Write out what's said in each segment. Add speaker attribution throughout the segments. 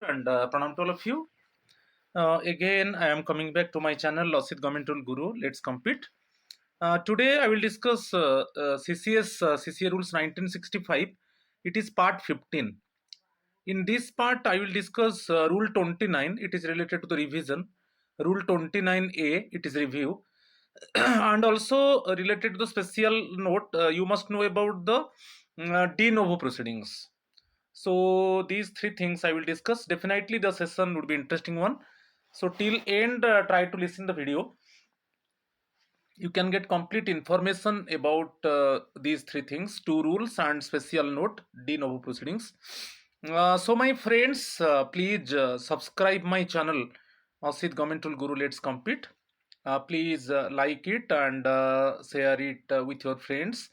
Speaker 1: And pranam to all of you. Again, I am coming back to my channel, Losit Government Rule Guru. Let's compete. Today, I will discuss CCS CCA Rules 1965. It is part 15. In this part, I will discuss Rule 29. It is related to the revision. Rule 29A, it is review. And also related to the special note, you must know about the de novo proceedings. So these three things I will discuss. Definitely the session would be interesting one. So till end, try to listen the video. You can get complete information about these three things: two rules and special note, de novo proceedings. So my friends, please subscribe my channel, Asit Government Rule Guru. Let's compete. Please like it and share it with your friends.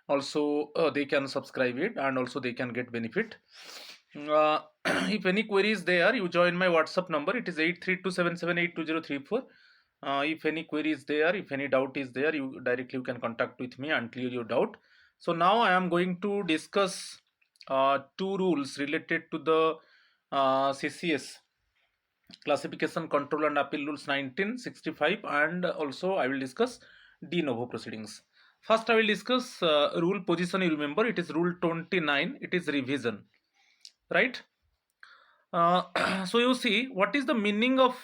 Speaker 1: Also, they can subscribe it and also they can get benefit. Uh, if any queries there, you join my WhatsApp number. It is 8327782034. If any query is there, if any doubt is there, you can contact with me and clear your doubt. So now I am going to discuss two rules related to the CCS, Classification, Control and Appeal Rules 1965, and also I will discuss de novo proceedings. First, I will discuss rule position. You remember, it is Rule 29. It is revision, right? So you see, what is the meaning of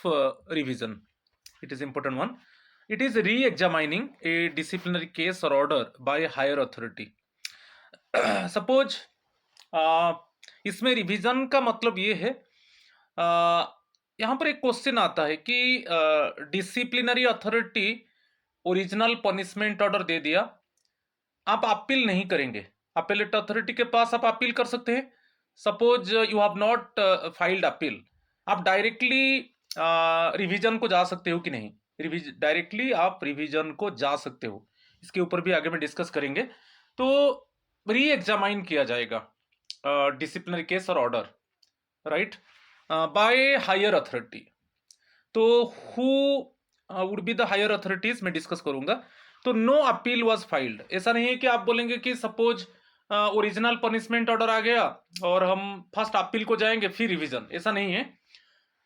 Speaker 1: revision? It is important one. It is re-examining a disciplinary case or order by a higher authority. Suppose इसमें revision का मतलब ये है, यहाँ पर एक question आता है कि disciplinary authority original punishment order दे दिया, आप अपील नहीं करेंगे, अपेलेट अथॉरिटी के पास आप अपील कर सकते हैं. Suppose you have not filed appeal, आप डायरेक्टली रिवीजन को जा सकते हो कि नहीं? डायरेक्टली आप रिवीजन को जा सकते हो. इसके ऊपर भी आगे में डिस्कस करेंगे. तो री एग्जामाइन किया जाएगा डिसिप्लिनरी केस और order, right, by higher authority. तो who would be the higher authorities मैं डिस्कस करूंगा. तो नो अपील वाज फाइल्ड. ऐसा नहीं है कि आप बोलेंगे कि सपोज ओरिजिनल पनिशमेंट ऑर्डर आ गया और हम फर्स्ट अपील को जाएंगे फिर रिवीजन. ऐसा नहीं है.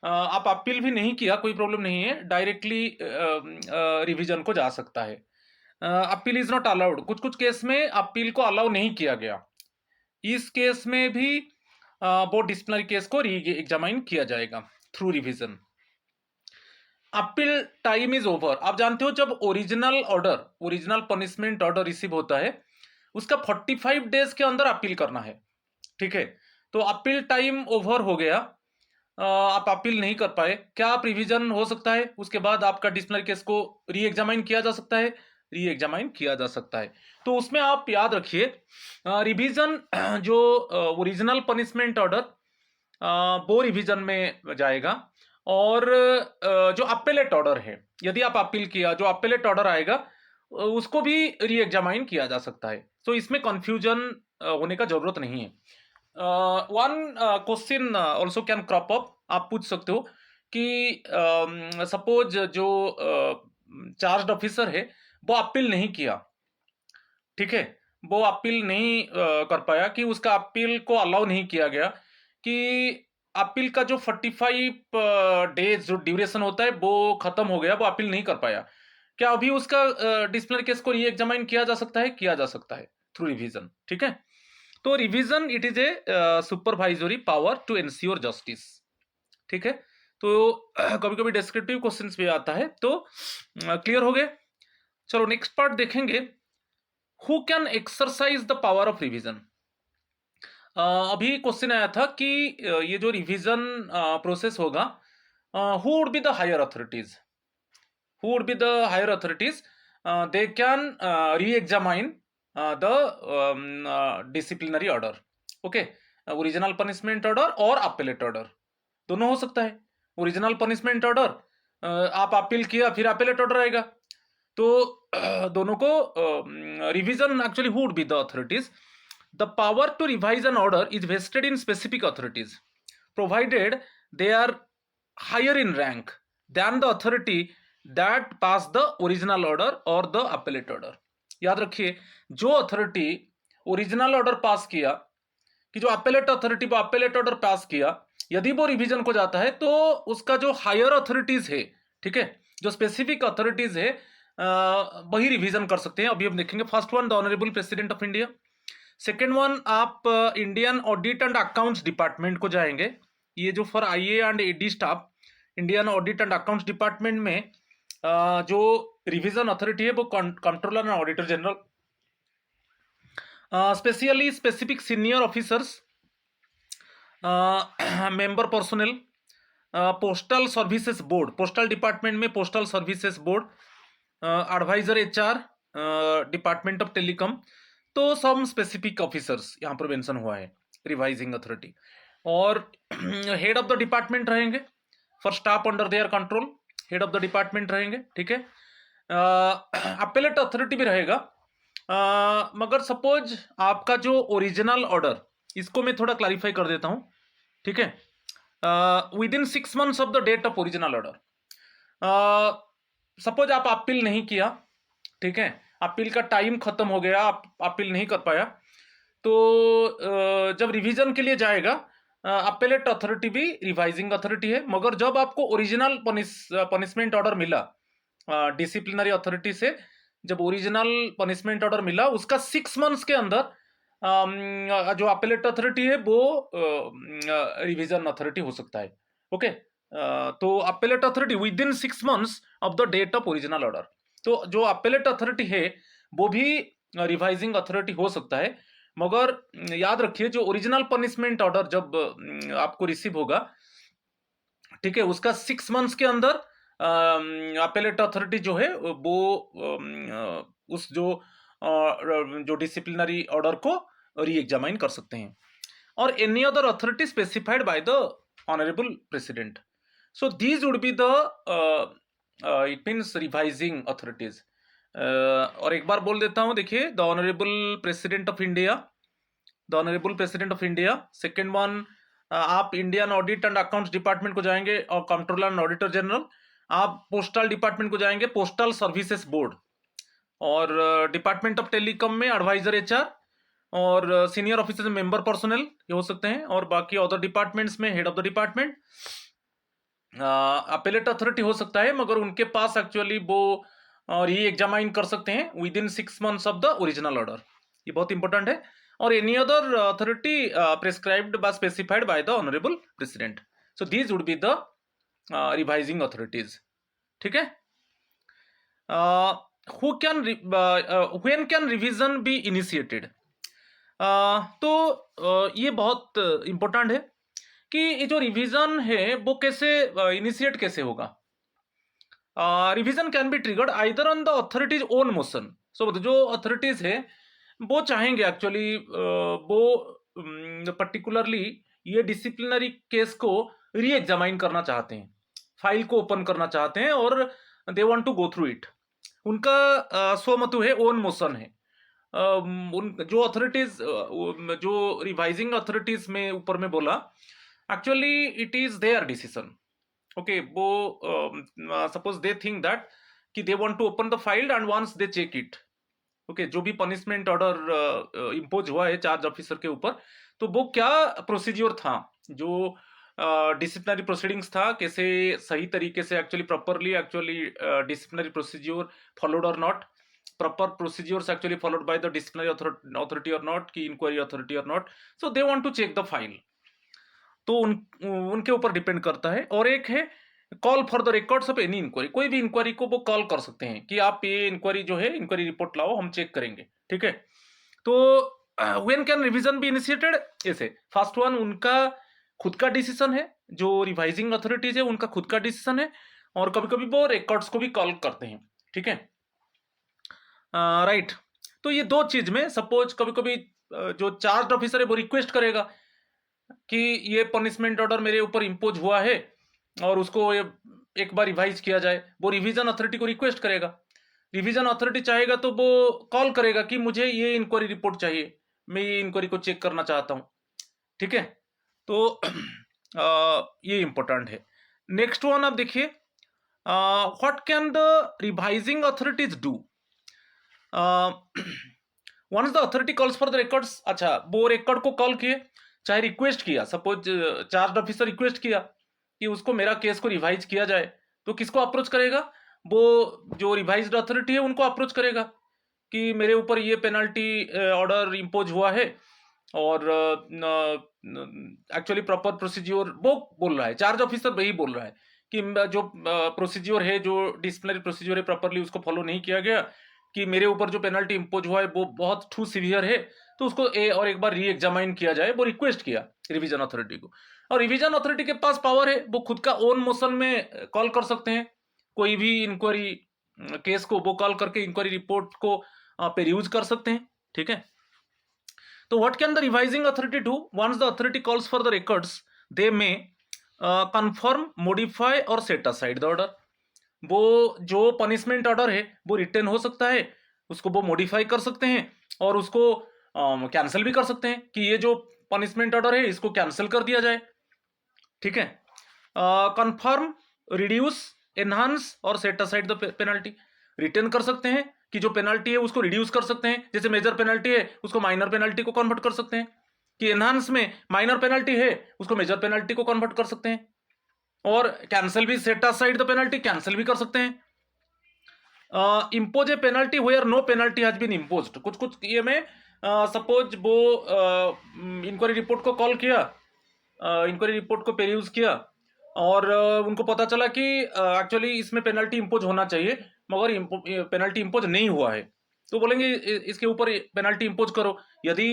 Speaker 1: आप अपील भी नहीं किया, कोई प्रॉब्लम नहीं है, डायरेक्टली रिवीजन को जा सकता है. Appeal is not allowed. कुछ कुछ केस में अपील को अलाउ नहीं किया गया. इस केस में भी वो डिसिप्लिनरी केस को री एग्जामाइन किया जाएगा through revision. Appeal time is over. आप जानते हो, जब original order, original punishment order receive होता है, उसका 45 डेज के अंदर अपील करना है. ठीक है. तो अपील टाइम ओवर हो गया, आप अपील नहीं कर पाए, क्या आप रिवीजन हो सकता है? उसके बाद आपका डिसिप्लिनरी केस को री एग्जामाइन किया जा सकता है, री एग्जामाइन किया जा सकता है. तो उसमें आप याद रखिए, रिवीजन जो ओरिजिनल पनिशमेंट ऑर्डर वो रिवीजन में जाएगा, और जो अपेलेट ऑर्डर है, यदि आप अपील किया, जो अपेलेट ऑर्डर आएगा उसको भी री एग्जामाइन किया जा सकता है. तो इसमें कंफ्यूजन होने का जरूरत नहीं है. One question also can crop up. आप पूछ सकते हो कि सपोज जो चार्ज ऑफिसर है वो अपील नहीं किया, ठीक है, वो अपील नहीं कर पाया, कि उसका अपील को अलाउ नहीं किया गया, कि अपील का जो 45 डेज जो ड्यूरेशन होता है वो खत्म हो गया, वो अपील नहीं कर पाया. क्या अभी उसका डिसिप्लिनरी केस को री एग्जामाइन किया जा सकता है? किया जा सकता है थ्रू रिवीजन. ठीक है. तो revision it is a supervisory power to ensure justice. ठीक है. तो कभी कभी डिस्क्रिप्टिव क्वेश्चंस भी आता है. तो क्लियर हो गए. चलो नेक्स्ट पार्ट देखेंगे. Who can exercise the power of revision. अभी क्वेश्चन आया था कि ये जो रिवीजन प्रोसेस होगा, who would be the higher authorities. Who would be the higher authorities? They can re examine the disciplinary order. Okay. Original punishment order और appellate order दोनों हो सकता है. ओरिजिनल पनिशमेंट ऑर्डर आप अपील किया, फिर appellate order आएगा, तो दोनों को revision. Actually who would be the authorities? The power to revise an order is vested in specific authorities provided they are higher in rank than the authority that pass the original order और the appellate order. याद रखिए, जो authority original order pass किया, कि जो appellate authority वो appellate order pass किया, यदि वो रिवीजन को जाता है तो उसका जो हायर अथॉरिटीज है, ठीक है, जो स्पेसिफिक अथॉरिटीज है वही रिवीजन कर सकते हैं। अभी हम देखेंगे। First one the honourable president of India. Second one आप Indian audit and accounts department को जाएंगे। ये जो for IA and AD staff, Indian audit and accounts department में जो रिवीजन अथॉरिटी है वो controller and auditor general, specially specific senior officers, member personnel, postal services board, postal department में postal services board, adviser HR, department of telecom. तो some specific officers यहाँ पर mention हुआ है रिवाइजिंग अथॉरिटी। और head of the department रहेंगे for staff under their control, head of the department रहेंगे, ठीक है। अपेलेट अथॉरिटी भी रहेगा। मगर सपोज आपका जो ओरिजिनल ऑर्डर, इसको मैं थोड़ा क्लैरिफाई कर देता हूँ, ठीक है। Within 6 months of the date of original order, suppose आप अपील नहीं किया, ठीक है, अपील का टाइम खत्म हो गया, आप अपील नहीं कर पाया, तो जब रिवीजन के लिए जाएगा, अपेलेट अथॉरिटी भी रिवाइजिंग अथॉरिटी है। मगर जब आपको ओरिजिनल पनिशमेंट ऑर्डर मिला डिसिप्लिनरी अथॉरिटी से, जब ओरिजिनल पनिशमेंट ऑर्डर मिला उसका 6 months के अंदर जो अपेलेट अथॉरिटी है वो रिवीजन अथॉरिटी हो सकता है। ओके, तो appellate authority with in 6 months of the date of original order. तो जो अपेलेट अथॉरिटी है वो भी रिवाइजिंग अथॉरिटी हो सकता है। मगर याद रखिए जो ओरिजिनल पनिशमेंट ऑर्डर जब आपको रिसीव होगा, ठीक है, उसका 6 months के अंदर अपेलेट अथॉरिटी जो है वो उस जो डिसिप्लिनरी ऑर्डर को री एग्जामाइन कर सकते हैं। और any other authority specified by the honourable president. So these would be the it means revising authorities. और एक बार बोल देता हूं, देखिए, the honourable president of India, the honourable president of India. Second one आप Indian audit and accounts department को जाएंगे और कंट्रोलर एंड ऑडिटर जनरल। आप पोस्टल डिपार्टमेंट को जाएंगे, पोस्टल सर्विसेज बोर्ड। और डिपार्टमेंट ऑफ टेलीकॉम में एडवाइजर एचआर, और सीनियर ऑफिसर मेंबर पर्सनल ये हो सकते हैं। और बाकी अदर डिपार्टमेंट्स में head of the department, appellate authority हो सकता है, मगर उनके पास एक्चुअली वो री एग्जामाइन कर सकते हैं with in 6 months of the original order. ये बहुत इंपॉर्टेंट है। और any other authority prescribed bye specified by the honourable president. So these would be the revising authorities, ठीक है। When can revision be initiated? तो ये बहुत इंपॉर्टेंट है कि ये जो रिवीजन है वो कैसे इनिशिएट कैसे होगा। Revision can be triggered either on the authorities own motion. So जो अथॉरिटीज है वो चाहेंगे एक्चुअली वो पर्टिकुलरली ये डिसिप्लिनरी केस को री एग्जामाइन करना चाहते हैं, फाइल को ओपन करना चाहते हैं और they want to go through it. उनका स्वमतु है, ओन मोशन है। उन जो अथॉरिटीज जो रिवाइजिंग अथॉरिटीज में ऊपर में बोला, actually it is their decision. Okay, वो सपोज दे थिंक दैट कि they want to open the file and once they check it, okay, जो भी पनिशमेंट ऑर्डर इम्पोज हुआ है चार्ज ऑफिसर के ऊपर, तो वो क्या प्रोसीज्योर था, जो डिसिप्लिनरी प्रोसीडिंग्स था, कैसे सही तरीके से actually properly actually disciplinary procedure followed और not, proper procedures actually followed by the disciplinary authority or not, की inquiry authority or not. So they want to check the file. तो उनके ऊपर डिपेंड करता है। और एक है call for the records of any inquiry. कोई भी इंक्वायरी को वो कॉल कर सकते हैं कि आप ये इंक्वायरी जो है, इंक्वायरी रिपोर्ट लाओ, हम चेक करेंगे, ठीक है। तो when can revision be initiated? ऐसे फर्स्ट वन उनका खुद का डिसीजन है, जो रिवाइजिंग अथॉरिटीज है उनका खुद का डिसीजन है, और कभी कभी वो रिकॉर्ड्स को भी कॉल करते हैं, ठीक है, राइट। तो ये दो चीज में सपोज कभी कभी जो चार्ज ऑफिसर है वो रिक्वेस्ट करेगा कि ये पनिशमेंट ऑर्डर मेरे ऊपर इम्पोज हुआ है और उसको एक बार रिवाइज किया जाए, वो रिवीजन अथॉरिटी को रिक्वेस्ट करेगा। रिवीजन अथॉरिटी चाहेगा तो वो कॉल करेगा कि मुझे ये इंक्वायरी रिपोर्ट चाहिए, मैं ये इंक्वायरी को चेक करना चाहता हूँ, ठीक है। तो ये इंपॉर्टेंट है। नेक्स्ट वन आप देखिए, what can the revising authorities do once the authority calls for the records. अच्छा, वो रिकॉर्ड को कॉल किए, चाहे रिक्वेस्ट किया, सपोज चार्ज ऑफिसर रिक्वेस्ट किया कि उसको मेरा केस को रिवाइज किया जाए, तो किसको अप्रोच करेगा? वो जो रिवाइज्ड अथॉरिटी है उनको अप्रोच करेगा कि मेरे ऊपर ये पेनल्टी ऑर्डर इम्पोज हुआ है और एक्चुअली प्रॉपर प्रोसीज्योर वो बोल रहा है, चार्ज ऑफिसर वही बोल रहा है कि जो प्रोसीज्योर है, जो डिसिप्लिनरी प्रोसीज्योर है, प्रॉपरली उसको फॉलो नहीं किया गया, कि मेरे ऊपर जो पेनल्टी इम्पोज हुआ है वो बहुत टू सीवियर है, तो उसको और एक बार री एग्जामाइन किया जाए। वो रिक्वेस्ट किया रिवीजन अथॉरिटी को, और रिवीजन अथॉरिटी के पास पावर है, वो खुद का ओन मोशन में कॉल कर सकते हैं कोई भी इंक्वायरी केस को, वो कॉल करके इंक्वायरी रिपोर्ट को पेरियूज कर सकते हैं। ठीक है, तो what can the revising authority do? Once the authority calls for the records, they may confirm, modify और सेट असाइड द ऑर्डर। वो जो पनिशमेंट ऑर्डर है वो रिटर्न हो सकता है, उसको वो मॉडिफाई कर सकते हैं और उसको कैंसिल भी कर सकते हैं कि ये जो पनिशमेंट ऑर्डर है इसको कैंसिल कर दिया जाए। ठीक है, कंफर्म, रिड्यूस, एनहांस और set aside the penalty. Return कर सकते हैं कि जो पेनल्टी है उसको रिड्यूस कर सकते हैं, जैसे मेजर पेनल्टी है उसको माइनर पेनल्टी को कन्वर्ट कर सकते हैं, कि एनहांस में माइनर पेनल्टी है उसको मेजर पेनल्टी को कन्वर्ट कर सकते हैं, और कैंसिल भी, set aside the penalty, cancel भी कर सकते हैं। Impose a penalty where no penalty has been imposed. कुछ कुछ ये में सपोज वो इंक्वायरी रिपोर्ट को कॉल किया, इंक्वायरी रिपोर्ट को पेरियूज किया और उनको पता चला कि एक्चुअली इसमें पेनल्टी इम्पोज होना चाहिए मगर पेनल्टी इम्पोज नहीं हुआ है, तो बोलेंगे इसके ऊपर पेनल्टी इम्पोज करो। यदि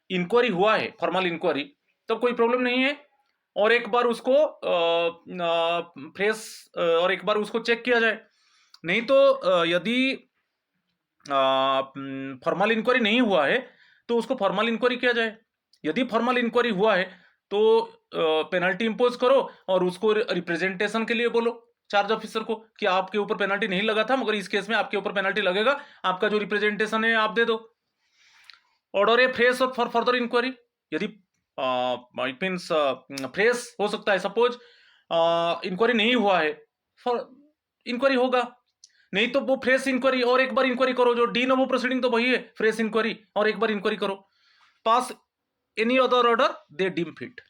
Speaker 1: इंक्वायरी हुआ है, फॉर्मल इंक्वायरी, तब कोई प्रॉब्लम नहीं है, और एक बार उसको फ्रेश और एक बार उसको चेक किया जाए। नहीं तो यदि फॉर्मल इंक्वायरी नहीं हुआ है तो उसको फॉर्मल इंक्वायरी किया जाए। यदि फॉर्मल इंक्वायरी हुआ है तो पेनल्टी इंपोज करो और उसको रिप्रेजेंटेशन के लिए बोलो चार्ज ऑफिसर को कि आपके ऊपर पेनल्टी नहीं लगा था मगर इस केस में आपके ऊपर पेनल्टी लगेगा, आपका जो रिप्रेजेंटेशन है आप दे दो। Order a fresh for further inquiry, यदि इट मीन्स फ्रेश हो सकता है, सपोज इंक्वायरी नहीं हुआ है, इंक्वायरी होगा, नहीं तो वो फ्रेश इंक्वायरी और एक बार इंक्वायरी करो, जो डी नोवो प्रोसीडिंग तो वही है, फ्रेश इंक्वायरी और एक बार इंक्वायरी करो। Pass any other order they deem fit.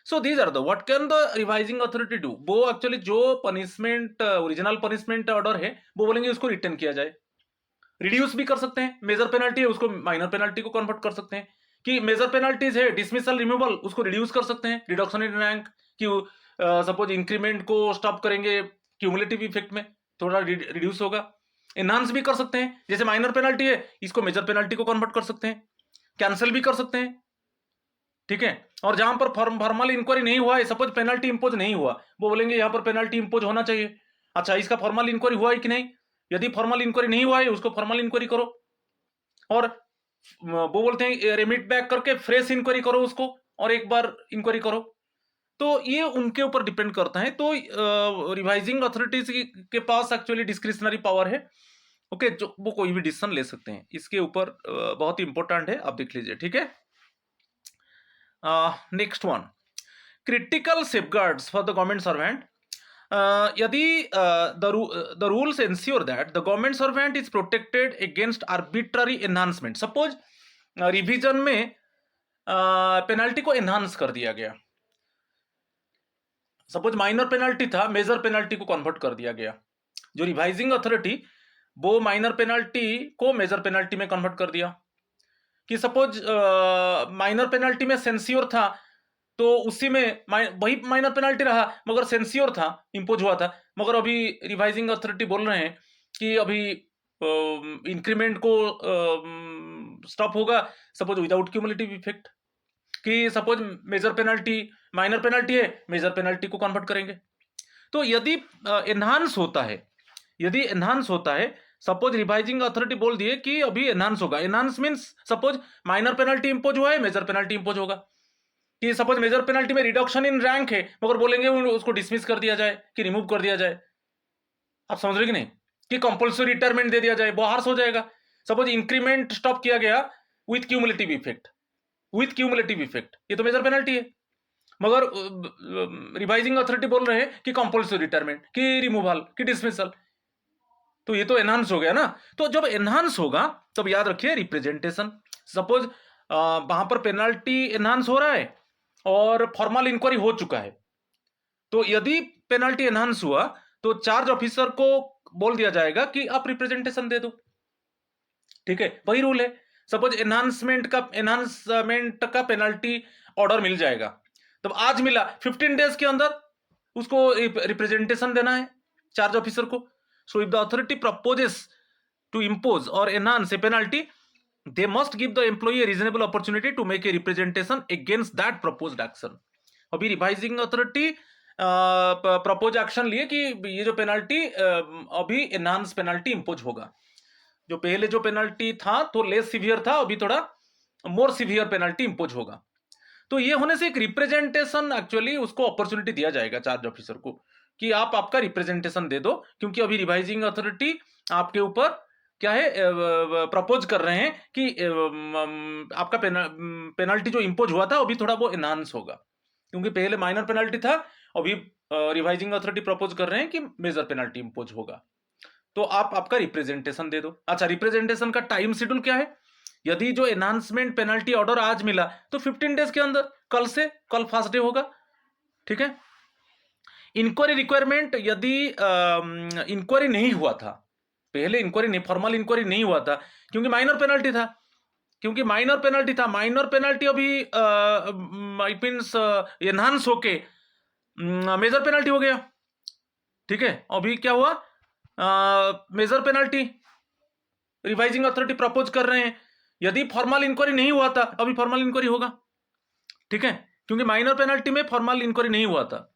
Speaker 1: So these are the what can the revising authority do. वो एक्चुअली जो पनिशमेंट, ओरिजिनल पनिशमेंट ऑर्डर है वो बोलेंगे उसको रिटर्न किया जाए, रिड्यूस भी कर सकते हैं, मेजर पेनल्टी है उसको माइनर पेनल्टी को कन्वर्ट कर सकते हैं, कि मेजर पेनल्टीज है डिसमिसल, रिमूवल, उसको रिड्यूस कर सकते हैं, रिडक्शन इन रैंक, कि सपोज इंक्रीमेंट को स्टॉप करेंगे, क्यूमुलेटिव इफेक्ट में थोड़ा रिड्यूस होगा। एनहांस भी कर सकते हैं, जैसे माइनर पेनल्टी है इसको मेजर पेनल्टी को कन्वर्ट कर सकते हैं, कैंसिल भी कर सकते हैं। ठीक है, और जहां पर फॉर्मल इंक्वायरी नहीं हुआ है, सपोज पेनल्टी इंपोज नहीं हुआ, वो बोलेंगे यहाँ पर पेनल्टी इंपोज होना चाहिए। अच्छा, इसका फॉर्मल इंक्वायरी हुआ है कि नहीं? यदि फॉर्मल इंक्वायरी नहीं हुआ है उसको फॉर्मल इंक्वायरी करो, और वो बोलते हैं रेमिट बैक करके फ्रेश इंक्वायरी करो उसको, और एक बार इंक्वायरी करो। तो ये उनके ऊपर डिपेंड करता है। तो रिवाइजिंग अथॉरिटीज के पास एक्चुअली डिस्क्रिशनरी पावर है, ओके, जो वो कोई भी डिसीजन ले सकते हैं। इसके ऊपर बहुत ही इंपॉर्टेंट है, आप देख लीजिए। ठीक है, next one, critical safeguards for the government servant. यदि the rules ensure that the government servant is protected against arbitrary enhancement. Suppose revision में पेनल्टी को एनहांस कर दिया गया, सपोज माइनर पेनल्टी था, मेजर पेनल्टी को कन्वर्ट कर दिया गया। जो रिवाइजिंग अथॉरिटी वो माइनर पेनल्टी को मेजर पेनल्टी में कन्वर्ट कर दिया, कि सपोज माइनर पेनल्टी में सेंसियोर था तो उसी में वही माइनर पेनल्टी रहा मगर सेंसियोर था, इंपोज हुआ था, मगर अभी रिवाइजिंग अथॉरिटी बोल रहे हैं कि अभी इंक्रीमेंट को स्टॉप होगा, सपोज विदाउट क्यूमुलेटिव इफेक्ट, कि suppose major penalty minor penalty है, मेजर पेनल्टी को कन्वर्ट करेंगे। तो यदि एनहांस होता है, यदि एनहांस होता है, सपोज रिवाइजिंग अथॉरिटी बोल दिए कि अभी एनहांस होगा, enhance means suppose minor penalty impose हुआ है, मेजर पेनल्टी इंपोज होगा, कि सपोज मेजर पेनल्टी में रिडक्शन इन रैंक है मगर बोलेंगे उसको डिसमिस कर दिया जाए, कि रिमूव कर दिया जाए। आप समझ रहे कि नहीं, कि कंपल्सरी रिटायरमेंट दे दिया जाए, वो हार्श हो जाएगा। सपोज इंक्रीमेंट स्टॉप किया गया with cumulative effect, with cumulative effect, ये तो मेजर पेनल्टी है, मगर रिवाइजिंग अथॉरिटी बोल रहे हैं कि कंपल्सरी रिटायरमेंट, कि रिमूवल, कि डिसमिसल, तो ये तो एनहांस हो गया ना। तो जब एनहांस होगा तब याद रखिए रिप्रेजेंटेशन, सपोज वहां पर पेनल्टी एनहांस हो रहा है और फॉर्मल इंक्वायरी हो चुका है, तो यदि पेनल्टी एनहांस हुआ तो चार्ज ऑफिसर को बोल दिया जाएगा कि आप रिप्रेजेंटेशन दे दो। ठीक है, वही रूल है। सपोज एनहांसमेंट का पेनल्टी ऑर्डर मिल जाएगा, तब आज मिला, 15 डेज के अंदर उसको रिप्रेजेंटेशन देना है चार्ज ऑफिसर को। So if the authority proposes to impose or enhance a penalty, they must give the employee a reasonable opportunity to make a representation against that proposed action। अभी revising authority propose action लिए कि ये जो penalty अभी enhance penalty impose होगा। जो पहले जो पेनल्टी था तो लेस सीवियर था, अभी थोड़ा मोर सीवियर पेनल्टी इंपोज होगा। तो ये होने से एक रिप्रेजेंटेशन, एक्चुअली उसको अपॉर्चुनिटी दिया जाएगा चार्ज ऑफिसर को कि आप आपका रिप्रेजेंटेशन दे दो, क्योंकि अभी रिवाइजिंग अथॉरिटी आपके ऊपर क्या है, प्रपोज कर रहे हैं कि आपका पेनल्टी जो इंपोज हुआ था अभी थोड़ा वो एनहांस होगा, क्योंकि पहले माइनर पेनल्टी था, अभी रिवाइजिंग अथॉरिटी प्रपोज कर रहे हैं कि मेजर पेनल्टी इंपोज होगा। तो आप आपका रिप्रेजेंटेशन दे दो। अच्छा, रिप्रेजेंटेशन का टाइम शेड्यूल क्या है? यदि जो एनहांसमेंट पेनल्टी ऑर्डर आज मिला तो 15 डेज के अंदर, कल फर्स्ट डे होगा। ठीक है। इंक्वायरी रिक्वायरमेंट, यदि इंक्वायरी नहीं हुआ था, पहले इंक्वायरी नहीं, फॉर्मल इंक्वायरी नहीं हुआ था, क्योंकि माइनर पेनल्टी था, माइनर पेनल्टी अभी इट मींस एनहांस होके मेजर पेनल्टी हो गया। ठीक है, अभी क्या हुआ, major penalty revising authority propose कर रहे हैं। यदि फॉर्मल इंक्वायरी नहीं हुआ था, अभी फॉर्मल इंक्वायरी होगा। ठीक है, क्योंकि माइनर पेनल्टी में फॉर्मल इंक्वायरी नहीं हुआ था।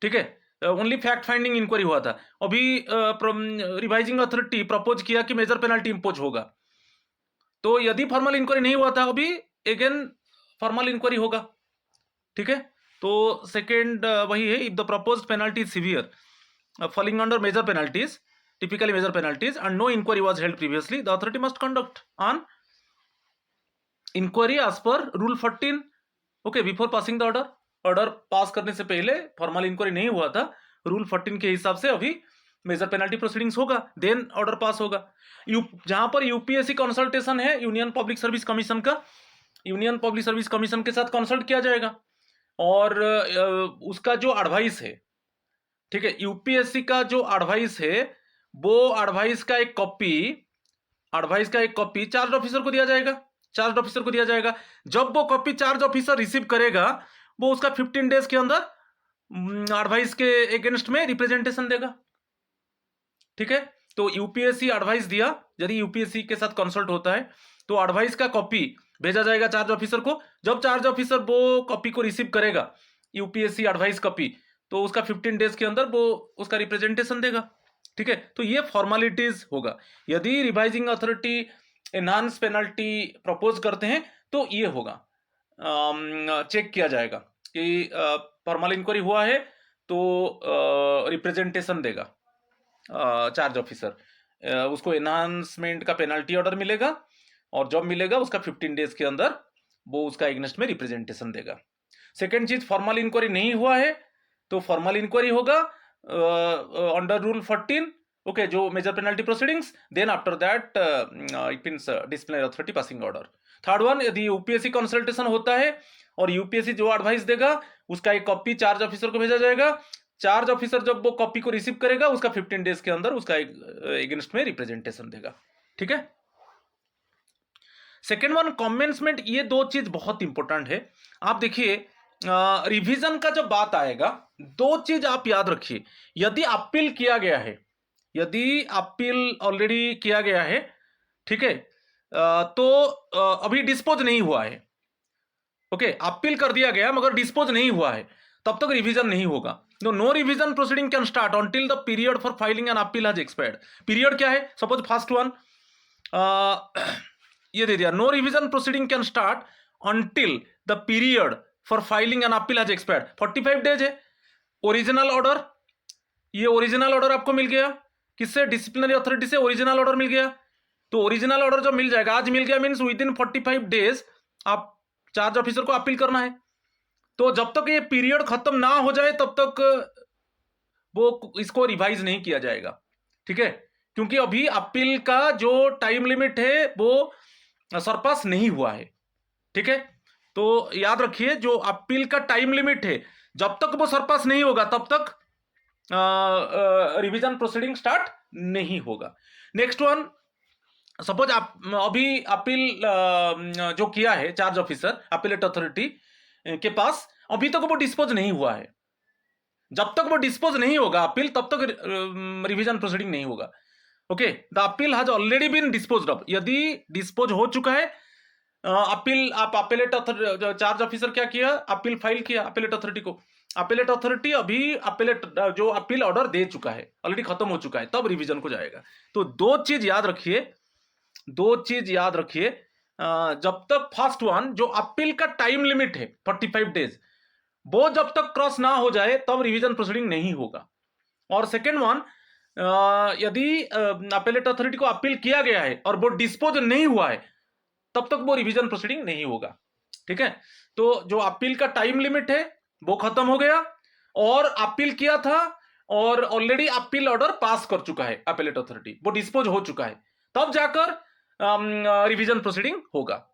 Speaker 1: ठीक है, ओनली फैक्ट फाइंडिंग इंक्वायरी हुआ था। अभी रिवाइजिंग अथॉरिटी प्रपोज किया कि मेजर पेनल्टी इंपोज होगा, तो यदि फॉर्मल इंक्वायरी नहीं हुआ था, अभी अगेन फॉर्मल इंक्वायरी होगा। ठीक है, तो सेकेंड वही है, if the proposed penalty is severe falling under major penalties, typically major penalties, and no inquiry was held previously, the authority must conduct an inquiry as per rule 14, okay, before passing the order। Order pass करने से पहले formal inquiry नहीं हुआ था, rule 14 के हिसाब से अभी मेजर पेनल्टी प्रोसीडिंग्स होगा, देन ऑर्डर पास होगा। जहां पर यूपीएससी कंसल्टेशन है, यूनियन पब्लिक सर्विस कमीशन का, यूनियन पब्लिक सर्विस कमीशन के साथ कंसल्ट किया जाएगा और उसका जो एडवाइस है, ठीक है, यूपीएससी का जो एडवाइस है, वो एडवाइस का एक कॉपी चार्ज ऑफिसर को दिया जाएगा। जब वो कॉपी चार्ज ऑफिसर रिसीव करेगा, वो उसका 15 डेज के अंदर एडवाइस के अगेंस्ट में रिप्रेजेंटेशन देगा। ठीक है, तो यूपीएससी एडवाइस दिया, यदि यूपीएससी के साथ कंसल्ट होता है तो एडवाइस का कॉपी भेजा जाएगा चार्ज ऑफिसर को। जब चार्ज ऑफिसर वो कॉपी को रिसीव करेगा, यूपीएससी एडवाइस कॉपी, तो उसका 15 डेज के अंदर वो उसका रिप्रेजेंटेशन देगा। ठीक है, तो ये फॉर्मेलिटीज होगा। यदि revising authority enhance penalty propose करते हैं तो ये होगा, चेक किया जाएगा कि फॉर्मल इंक्वायरी हुआ है तो रिप्रेजेंटेशन देगा चार्ज ऑफिसर, उसको एनहांसमेंट का पेनल्टी ऑर्डर मिलेगा, और जब मिलेगा उसका 15 डेज के अंदर वो उसका एगेंस्ट में रिप्रेजेंटेशन देगा। सेकेंड चीज, फॉर्मल इंक्वायरी नहीं हुआ है तो फॉर्मल इंक्वायरी होगा अंडर रूल 14, ओके, जो major penalty proceedings, then after that it means disciplinary authority passing order. Third one, यदि यूपीएससी कंसल्टेशन होता है और यूपीएससी जो एडवाइस देगा उसका एक कॉपी चार्ज ऑफिसर को भेजा जाएगा। चार्ज ऑफिसर जब वो कॉपी को रिसीव करेगा, उसका 15 डेज के अंदर उसका एगेंस्ट में रिप्रेजेंटेशन देगा। ठीक है, सेकेंड वन, कमेंसमेंट। ये दो चीज बहुत इंपॉर्टेंट है। आप देखिए, रिवीजन का जब बात आएगा, दो चीज आप याद रखिए। यदि अपील किया गया है, यदि अपील ऑलरेडी किया गया है, ठीक है, तो अभी डिस्पोज नहीं हुआ है, ओके, अपील कर दिया गया मगर डिस्पोज नहीं हुआ है, तब तक रिवीजन नहीं होगा। No revision proceeding can start until the period for filing an appeal has expired। Period क्या है? सपोज फर्स्ट वन ये दे दिया, no revision proceeding can start until the period for filing an appeal has expired। 45 days है। Original order, ये original order आपको मिल गया किससे? डिसिप्लिनरी अथॉरिटी से ओरिजिनल ऑर्डर मिल गया। तो ओरिजिनल ऑर्डर जब मिल जाएगा, आज मिल गया मीन्स विद इन 45 डेज आप चार्ज ऑफिसर को अपील करना है। तो जब तक ये पीरियड खत्म ना हो जाए तब तक वो इसको रिवाइज नहीं किया जाएगा। ठीक है, क्योंकि अभी अपील का जो टाइम लिमिट है वो सरपास नहीं हुआ है। ठीक है, तो याद रखिए जो अपील का टाइम लिमिट है, जब तक वो सरपास नहीं होगा तब तक रिवीजन प्रोसीडिंग स्टार्ट नहीं होगा। नेक्स्ट वन, सपोज आप अभी अपील जो किया है चार्ज ऑफिसर अपीलेट अथॉरिटी के पास, अभी तक वो डिस्पोज नहीं हुआ है। जब तक वो डिस्पोज नहीं होगा अपील, तब तक रिवीजन प्रोसीडिंग नहीं होगा। Okay, the appeal has already been disposed of. यदि डिस्पोज हो चुका है अपील, आप अपीलेट चार्ज ऑफिसर क्या किया, अपील फाइल किया अपीलेट अथॉरिटी को, अपीलेट अथॉरिटी अभी अपीलेट जो अपील ऑर्डर दे चुका है, ऑलरेडी खत्म हो चुका है, तब रिवीजन को जाएगा। तो दो चीज याद रखिए, जब तक फर्स्ट वन जो अपील का टाइम लिमिट है 45 डेज, वो जब तक क्रॉस ना हो जाए तब रिवीजन प्रोसीडिंग नहीं होगा। और सेकेंड वन, यदि अपीलेट अथॉरिटी को अपील किया गया है और वो डिस्पोज नहीं हुआ है, तब तक वो रिवीजन प्रोसीडिंग नहीं होगा। ठीक है, तो जो अपील का टाइम लिमिट है वो खत्म हो गया, और अपील किया था और ऑलरेडी अपील ऑर्डर पास कर चुका है अपीलेट अथॉरिटी, वो डिस्पोज हो चुका है, तब जाकर रिवीजन प्रोसीडिंग होगा।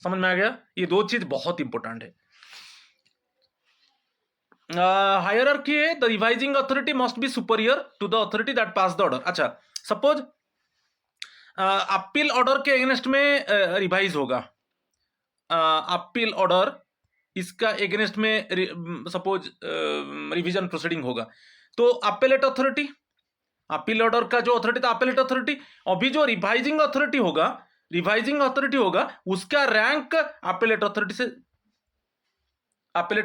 Speaker 1: समझ में आ गया? ये दो चीज बहुत इंपॉर्टेंट है। हायरार्की है, the revising authority must be superior to the authority that pass the order. अच्छा, सपोज अपील ऑर्डर के अगेंस्ट में रिवाइज होगा, अपील ऑर्डर इसका एगेंस्ट में सपोज रिवीजन प्रोसीडिंग होगा, तो अपीलेट अथॉरिटी, अपील ऑर्डर का जो अथॉरिटी था अपीलेट अथॉरिटी, अभी जो रिवाइजिंग अथॉरिटी होगा उसका रैंक अपीलेट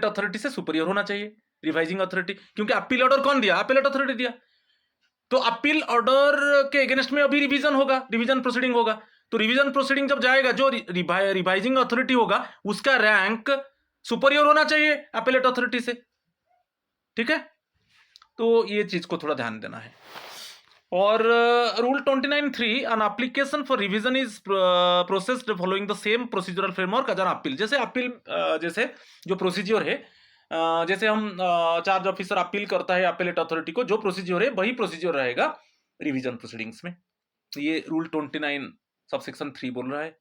Speaker 1: अथॉरिटी से सुपीरियर होना चाहिए, रिवाइजिंग अथॉरिटी, क्योंकि अपील ऑर्डर कौन दिया? अपीलेट अथॉरिटी दिया। तो अपील ऑर्डर के अगेंस्ट में अभी रिवीजन होगा, रिवीजन प्रोसीडिंग होगा, तो रिवीजन प्रोसीडिंग जब जाएगा जो रिवाइजिंग अथॉरिटी होगा उसका रैंक सुपीरियर होना चाहिए अपीलेट अथॉरिटी से। ठीक है, तो ये चीज को थोड़ा ध्यान देना है। और rule 29(3), an application for revision is processed following the same procedural framework as an appeal। जैसे अपील जैसे जो प्रोसीजर है, जैसे हम चार्ज ऑफिसर अपील करता है अपीलेट अथॉरिटी को, जो प्रोसीजर है वही प्रोसीजर रहेगा रिवीजन प्रोसीडिंग्स में। ये रूल 29 सबसेक्शन 3 बोल रहा है।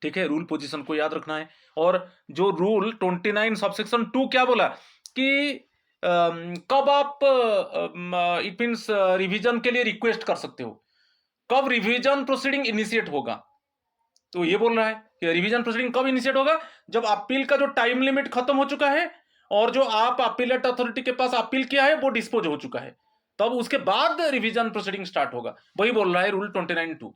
Speaker 1: ठीक है, रूल पोजीशन को याद रखना है। और जो रूल 29 सबसेक्शन 2 क्या बोला कि कब आप इट मींस रिवीजन के लिए रिक्वेस्ट कर सकते हो, कब रिवीजन प्रोसीडिंग इनिशिएट होगा। तो ये बोल रहा है कि रिवीजन प्रोसीडिंग कब इनिशिएट होगा, जब अपील का जो टाइम लिमिट खत्म हो चुका है और जो आप अपीलेट अथॉरिटी के पास अपील किया है वो डिस्पोज हो चुका है, तब उसके बाद रिवीजन प्रोसीडिंग स्टार्ट होगा। वही बोल रहा है रूल 29(2)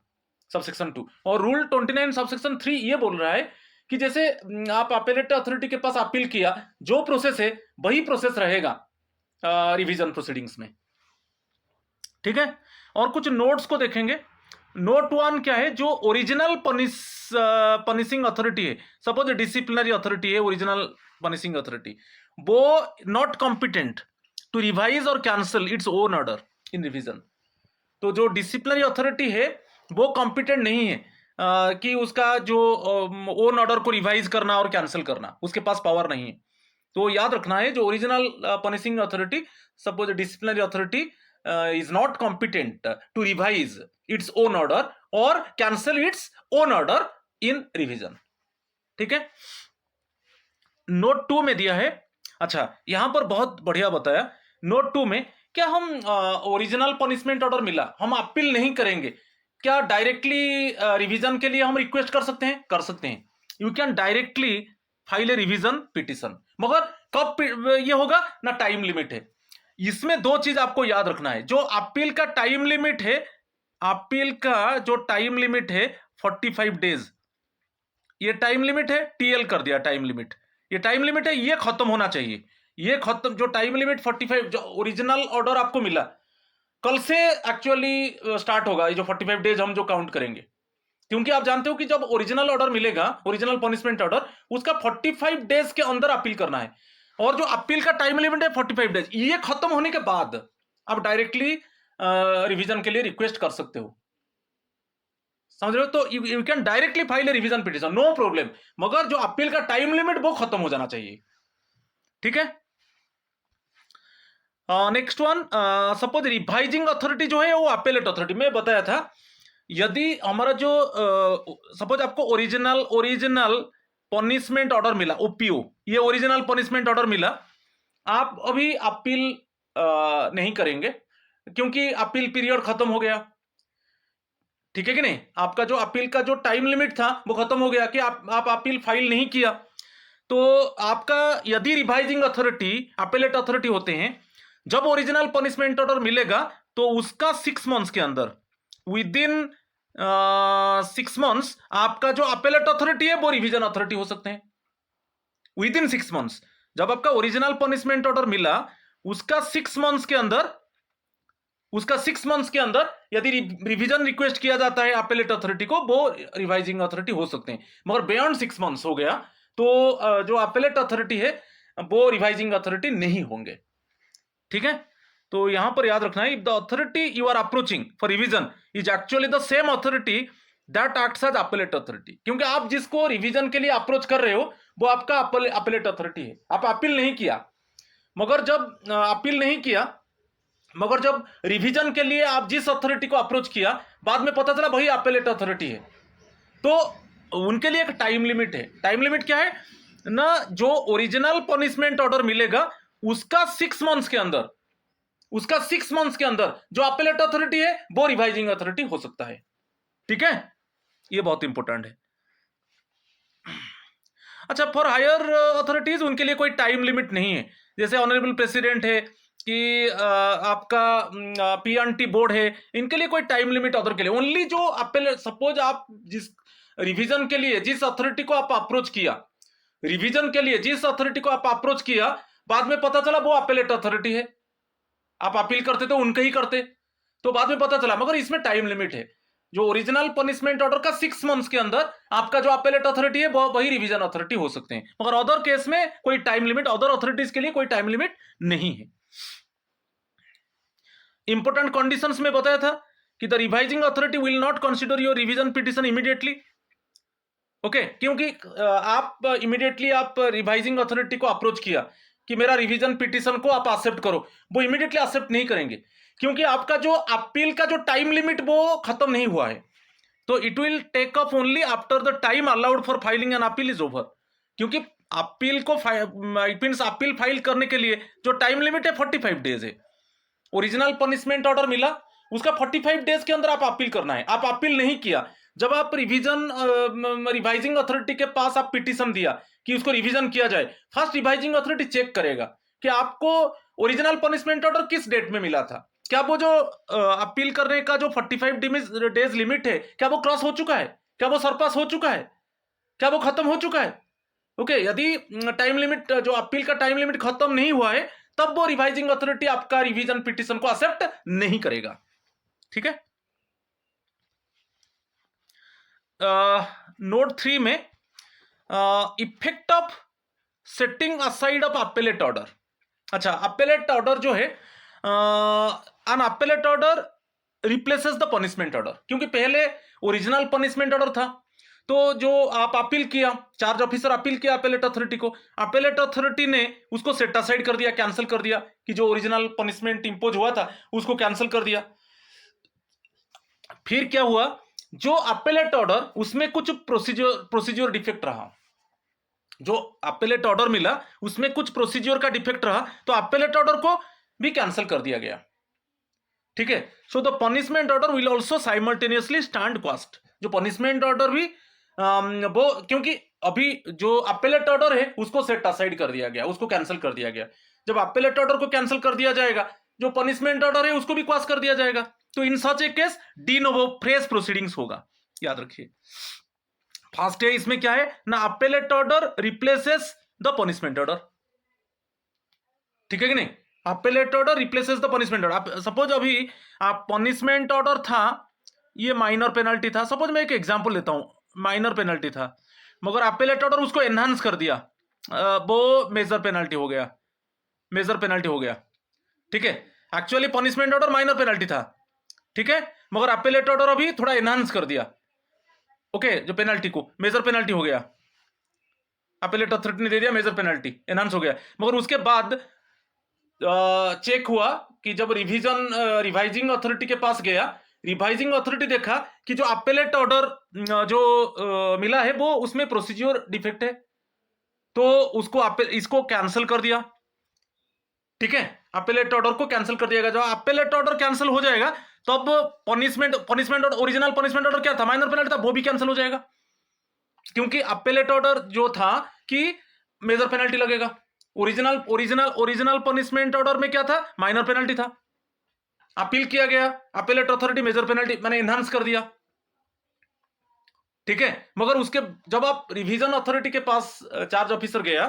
Speaker 1: सबसेक्शन 2। और रूल 29 सबसेक्शन 3 ये बोल रहा है कि जैसे आप अपीलेट अथॉरिटी के पास अपील किया, जो प्रोसेस है वही प्रोसेस रहेगा रिवीजन प्रोसीडिंग्स में। ठीक है, और कुछ नोट्स को देखेंगे। नोट 1 क्या है, जो ओरिजिनल पनिशिंग अथॉरिटी है, सपोज डिसिप्लिनरी अथॉरिटी है ओरिजिनल पनिशिंग अथॉरिटी, वो नॉट कॉम्पिटेंट टू रिवाइज और cancel its own order in revision. तो जो डिसिप्लिनरी अथॉरिटी है वो कॉम्पिटेंट नहीं है कि उसका जो ओन ऑर्डर को रिवाइज करना और कैंसिल करना, उसके पास पावर नहीं है। तो याद रखना है, जो original punishing authority, suppose disciplinary authority is not competent to revise its own order or cancel its own order in revision. ठीक है, नोट 2 में दिया है। अच्छा, यहां पर बहुत बढ़िया बताया नोट 2 में, क्या हम ओरिजिनल पनिशमेंट ऑर्डर मिला, हम अपील नहीं करेंगे, क्या डायरेक्टली रिवीजन के लिए हम रिक्वेस्ट कर सकते हैं? कर सकते हैं। You can directly file a revision petition, मगर कब ये होगा ना, टाइम लिमिट है। इसमें दो चीज आपको याद रखना है, जो अपील का टाइम लिमिट है, अपील का जो टाइम लिमिट है 45 डेज, ये टाइम लिमिट है, टीएल कर दिया टाइम लिमिट, ये टाइम लिमिट है, ये खत्म होना चाहिए। ये खत्म, जो टाइम लिमिट 45, जो ओरिजिनल ऑर्डर आपको मिला, कल से एक्चुअली स्टार्ट होगा ये जो 45 डेज हम जो काउंट करेंगे, क्योंकि आप जानते हो कि जब ओरिजिनल ऑर्डर मिलेगा, ओरिजिनल पनिशमेंट ऑर्डर, उसका 45 डेज के अंदर अपील करना है, और जो अपील का टाइम लिमिट है 45 डेज, ये खत्म होने के बाद आप डायरेक्टली रिवीजन के लिए रिक्वेस्ट कर सकते हो। समझ रहे हो? तो you can directly file a revision petition, no problem, मगर जो अपील का टाइम लिमिट वो खत्म हो जाना चाहिए। ठीक है, next one, suppose revising authority जो है वो अपीलेट अथॉरिटी में बताया था, यदि हमारा जो सपोज आपको ओरिजिनल पनिशमेंट ऑर्डर मिला, ओपीओ, ये ओरिजिनल पनिशमेंट ऑर्डर मिला, आप अभी अपील नहीं करेंगे क्योंकि अपील पीरियड खत्म हो गया, ठीक है कि नहीं? आपका जो अपील का जो टाइम लिमिट था वो खत्म हो गया कि आप अपील फाइल नहीं किया, तो आपका यदि रिवाइजिंग अथॉरिटी, अपेलेट अथॉरिटी होते हैं, जब ओरिजिनल पनिशमेंट ऑर्डर मिलेगा तो उसका 6 मंथ्स के अंदर, विद इन 6 मंथ्स आपका जो अपेलेट अथॉरिटी है वो रिवीजन अथॉरिटी हो सकते हैं विद इन 6 मंथ्स। जब आपका ओरिजिनल पनिशमेंट ऑर्डर मिला उसका 6 मंथ्स के अंदर, यदि रिवीजन रिक्वेस्ट किया जाता है अपेलेट अथॉरिटी को, वो रिवाइजिंग अथॉरिटी हो सकते हैं। मगर बियॉन्ड 6 मंथ्स हो गया तो जो अपेलेट अथॉरिटी है वो रिवाइजिंग अथॉरिटी नहीं होंगे, ठीक है? तो यहां पर याद रखना है, if the authority you are approaching for revision is actually the same authority that acts as appellate authority, क्योंकि आप जिसको रिवीजन के लिए अप्रोच कर रहे हो वो आपका अपेलेट अथॉरिटी है। आप अपील नहीं किया, मगर जब रिवीजन के लिए आप जिस अथॉरिटी को अप्रोच किया, बाद में पता चला वही अपेलेट अथॉरिटी है, तो उनके लिए एक टाइम लिमिट है। टाइम लिमिट क्या है ना, जो ओरिजिनल पनिशमेंट ऑर्डर मिलेगा उसका 6 मंथ्स के अंदर जो अपेलेट अथॉरिटी है वो रिवाइजिंग अथॉरिटी हो सकता है, ठीक है? ये बहुत इंपॉर्टेंट है। अच्छा, फॉर हायर अथॉरिटीज उनके लिए कोई टाइम लिमिट नहीं है, जैसे ऑनरेबल प्रेसिडेंट है कि आपका पीएनटी बोर्ड है, इनके लिए कोई टाइम लिमिट ऑर्डर के लिए ओनली जो अपेलेट, सपोज आप जिस रिवीजन के लिए जिस अथॉरिटी को आप अप्रोच किया, बाद में पता चला वो अपेलेट अथॉरिटी है, आप अपील करते तो उनके ही करते, तो बाद में पता चला, मगर इसमें टाइम लिमिट है। जो ओरिजिनल पनिशमेंट ऑर्डर का 6 मंथ्स के अंदर आपका जो अपेलेट अथॉरिटी है वही रिवीजन अथॉरिटी हो सकते हैं, मगर अदर केस में कोई टाइम लिमिट, अदर अथॉरिटीज के लिए कोई टाइम लिमिट नहीं है। इंपोर्टेंट कंडीशंस में बताया था कि the revising authority will not consider your revision petition immediately, okay, क्योंकि आप इमीडिएटली आप रिवाइजिंग अथॉरिटी को अप्रोच किया कि मेरा रिवीजन पिटिशन को आप एक्सेप्ट करो, वो इमीडिएटली एक्सेप्ट नहीं करेंगे क्योंकि आपका जो अपील का जो टाइम लिमिट वो खत्म नहीं हुआ है, तो it will take up only after the time allowed for filing an appeal is over, क्योंकि अपील को इट मींस अपील फाइल करने के लिए जो टाइम लिमिट है 45 डेज है। ओरिजिनल पनिशमेंट ऑर्डर मिला, उसका 45 डेज के अंदर आप अपील करना है, आप अपील नहीं किया, जब आप रिवाइजिंग अथॉरिटी के पास आप पिटीशन दिया कि उसको रिवीजन किया जाए, फर्स्ट रिवाइजिंग अथॉरिटी चेक करेगा कि आपको ओरिजिनल पनिशमेंट ऑर्डर किस डेट में मिला था, क्या वो जो अपील करने का जो 45 डेज लिमिट है क्या वो क्रॉस हो चुका है, क्या वो सरपास हो चुका है, क्या वो खत्म हो चुका है, ओके? यदि टाइम लिमिट, जो अपील का टाइम लिमिट खत्म नहीं हुआ है, तब वो रिवाइजिंग अथॉरिटी आपका रिवीजन पिटीशन को एक्सेप्ट नहीं करेगा, ठीक है? नोट 3 में effect of setting aside of appellate order. अच्छा, अपेलेट ऑर्डर जो है, an appellate order replaces the punishment order, क्योंकि पहले ओरिजिनल पनिशमेंट ऑर्डर था, तो जो आप अपील किया, चार्ज ऑफिसर अपील किया अपेलेट अथॉरिटी को, अपेलेट अथॉरिटी ने उसको सेट असाइड कर दिया, कैंसिल कर दिया, कि जो ओरिजिनल पनिशमेंट इंपोज हुआ था उसको कैंसिल कर दिया। फिर क्या हुआ, जो अपेलेट ऑर्डर उसमें कुछ प्रोसीजर डिफेक्ट रहा, जो अपेलेट ऑर्डर मिला उसमें कुछ प्रोसीजर का डिफेक्ट रहा, तो अपेलेट ऑर्डर को भी कैंसिल कर दिया गया, ठीक है? So the punishment order will also simultaneously stand quest, जो पनिशमेंट ऑर्डर भी वो, क्योंकि अभी जो अपेलेट ऑर्डर है उसको सेट असाइड कर दिया गया, उसको कैंसिल कर दिया गया, जब अपेलेट ऑर्डर को कैंसिल कर दिया जाएगा, जो पनिशमेंट ऑर्डर है उसको भी क्वाश कर दिया जाएगा, तो in such a case de novo fresh proceedings होगा, याद रखिए। फर्स्ट है इसमें क्या है ना, appellate order replaces the punishment order, ठीक है कि नहीं? Appellate order replaces the punishment order. Suppose अभी आप पनिशमेंट ऑर्डर था, ये माइनर पेनल्टी था, सपोज मैं एक एग्जांपल लेता हूं, माइनर पेनल्टी था, मगर अपेलेट ऑर्डर उसको एनहांस कर दिया, वो मेजर पेनल्टी हो गया, ठीक है? Actually punishment order minor penalty था, ठीक है, मगर अपेलेट ऑर्डर अभी थोड़ा एनहांस कर दिया, ओके, जो पेनल्टी को मेजर पेनल्टी हो गया, अपेलेट अथॉरिटी ने दे दिया मेजर पेनल्टी, एनहांस हो गया, मगर उसके बाद चेक हुआ कि जब रिवाइजिंग अथॉरिटी के पास गया रिवाइजिंग अथॉरिटी देखा कि जो अपेलेट ऑर्डर जो मिला है वो उसमें प्रोसीजर डिफेक्ट है, तो उसको इसको कैंसिल कर दिया। ठीक है, अपेलेट ऑर्डर को कैंसिल कर दिया गया। जब अपेलेट ऑर्डर कैंसिल हो जाएगा तब पनिशमेंट और ओरिजिनल पनिशमेंट ऑर्डर क्या था, माइनर पेनल्टी था, वो भी कैंसिल हो जाएगा, क्योंकि अपेलेट ऑर्डर जो था कि मेजर पेनल्टी लगेगा। ओरिजिनल पनिशमेंट ऑर्डर में क्या था, माइनर पेनल्टी था। अपील किया गया, अपेलेट अथॉरिटी मेजर पेनल्टी मैंने एनहांस कर दिया। ठीक है, मगर उसके जब आप रिवीजन अथॉरिटी के पास चार्ज ऑफिसर गया,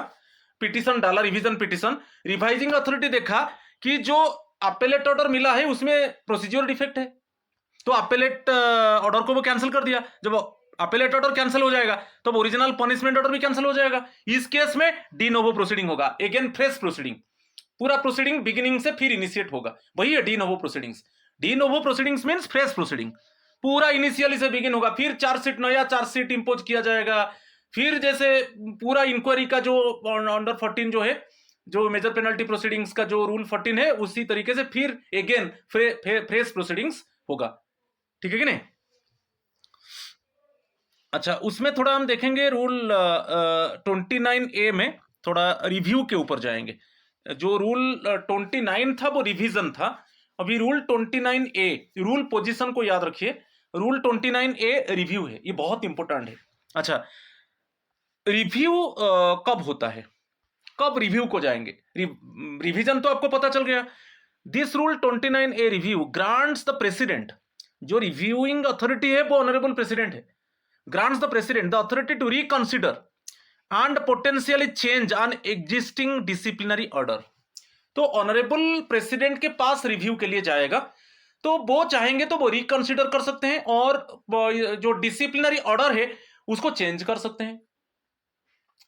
Speaker 1: पिटीशन डाला, रिवीजन पिटीशन, रिवाइजिंग अथॉरिटी देखा कि जो अपेलेट ऑर्डर मिला है उसमें प्रोसीजर डिफेक्ट है, तो अपेलेट ऑर्डर को वो कैंसिल कर दिया। जब अपेलेट ऑर्डर कैंसिल हो जाएगा तब ओरिजिनल पनिशमेंट ऑर्डर भी कैंसिल हो जाएगा। इस केस में डी नोवो प्रोसीडिंग होगा, अगेन फ्रेश प्रोसीडिंग, पूरा प्रोसीडिंग बिगिनिंग से फिर इनिशिएट होगा, वही है de novo proceedings. D novo proceedings means fresh proceeding, पूरा इनिशियली से बिगिन होगा, फिर नया चार्जशीट इंपोज किया जाएगा, फिर जैसे पूरा इंक्वायरी का जो अंडर 14 जो है, जो मेजर पेनल्टी प्रोसीडिंग्स का जो रूल 14 है, उसी तरीके से फिर अगेन फ्रेश प्रोसीडिंग्स होगा। ठीक है कि नहीं? अच्छा, उसमें थोड़ा हम देखेंगे रूल 29A में थोड़ा रिव्यू के ऊपर जाएंगे। जो रूल 29 था वो रिवीजन था, अभी रूल 29A, रूल पोजीशन को याद रखिए, रूल 29A रिव्यू है, ये बहुत इंपॉर्टेंट है। अच्छा, रिव्यू कब होता है, कब रिव्यू को जाएंगे? रिवीजन तो आपको पता चल गया। This rule 29A review grants the president, जो रिव्यूइंग अथॉरिटी है वो ऑनरेबल प्रेसिडेंट है, grants the president the authority to reconsider and potentially change an existing disciplinary order। तो ऑनरेबल प्रेसिडेंट के पास रिव्यू के लिए जाएगा, तो वो चाहेंगे तो वो रिकंसिडर कर सकते हैं और जो डिसिप्लिनरी ऑर्डर है उसको चेंज कर सकते हैं।